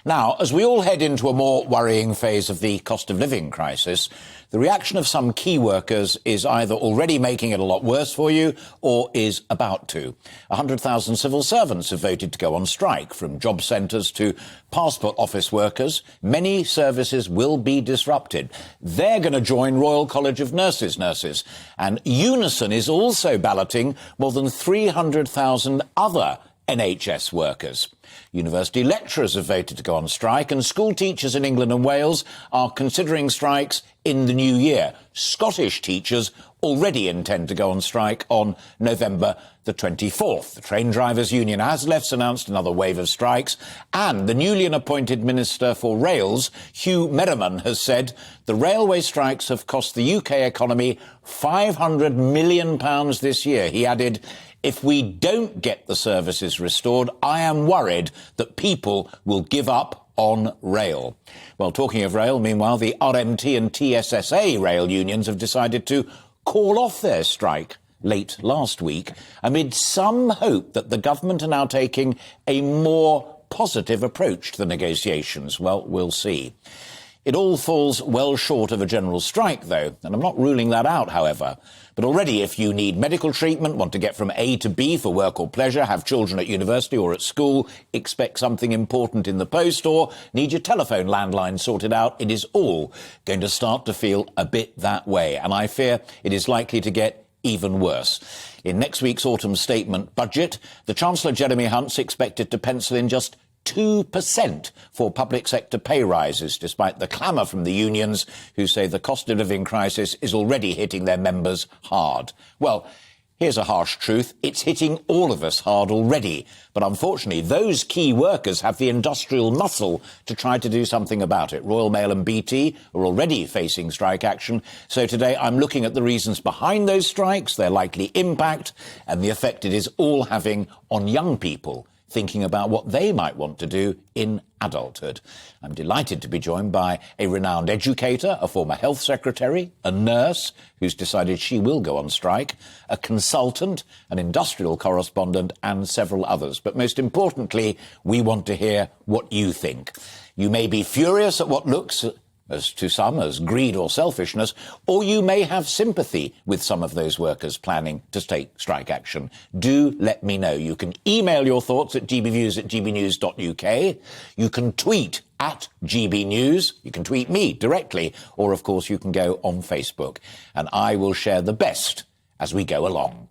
Now, as we all head into a more worrying phase of the cost of living crisis, the reaction of some key workers is either already making it a lot worse for you or is about to. 100,000 civil servants have voted to go on strike, from job centres to passport office workers. Many services will be disrupted. They're going to join Royal College of Nurses. And Unison is also balloting more than 300,000 other NHS workers. University lecturers have voted to go on strike, and school teachers in England and Wales are considering strikes in the new year. Scottish teachers already intend to go on strike on November the 24th. The train drivers' union ASLEF's announced another wave of strikes, and the newly appointed Minister for Rails, Hugh Merriman, has said the railway strikes have cost the UK economy £500 million this year. He added, "If we don't get the services restored, I am worried that people will give up on rail." Well, talking of rail, meanwhile, the RMT and TSSA rail unions have decided to call off their strike late last week amid some hope that the government are now taking a more positive approach to the negotiations. Well, we'll see. It all falls well short of a general strike, though, and I'm not ruling that out, however. But already, if you need medical treatment, want to get from A to B for work or pleasure, have children at university or at school, expect something important in the post, or need your telephone landline sorted out, it is all going to start to feel a bit that way. And I fear it is likely to get even worse. In next week's autumn statement budget, the Chancellor Jeremy Hunt's expected to pencil in just 2% for public sector pay rises, despite the clamour from the unions, who say the cost of living crisis is already hitting their members hard. Well, here's a harsh truth. It's hitting all of us hard already. But unfortunately, those key workers have the industrial muscle to try to do something about it. Royal Mail and BT are already facing strike action. So today I'm looking at the reasons behind those strikes, their likely impact, and the effect it is all having on young people thinking about what they might want to do in adulthood. I'm delighted to be joined by a renowned educator, a former health secretary, a nurse who's decided she will go on strike, a consultant, an industrial correspondent, and several others. But most importantly, we want to hear what you think. You may be furious at what looks as to some as greed or selfishness, or you may have sympathy with some of those workers planning to take strike action. Do let me know. You can email your thoughts at gbnews@gbnews.uk. You can tweet at GBNews. You can tweet me directly, or of course you can go on Facebook, and I will share the best as we go along.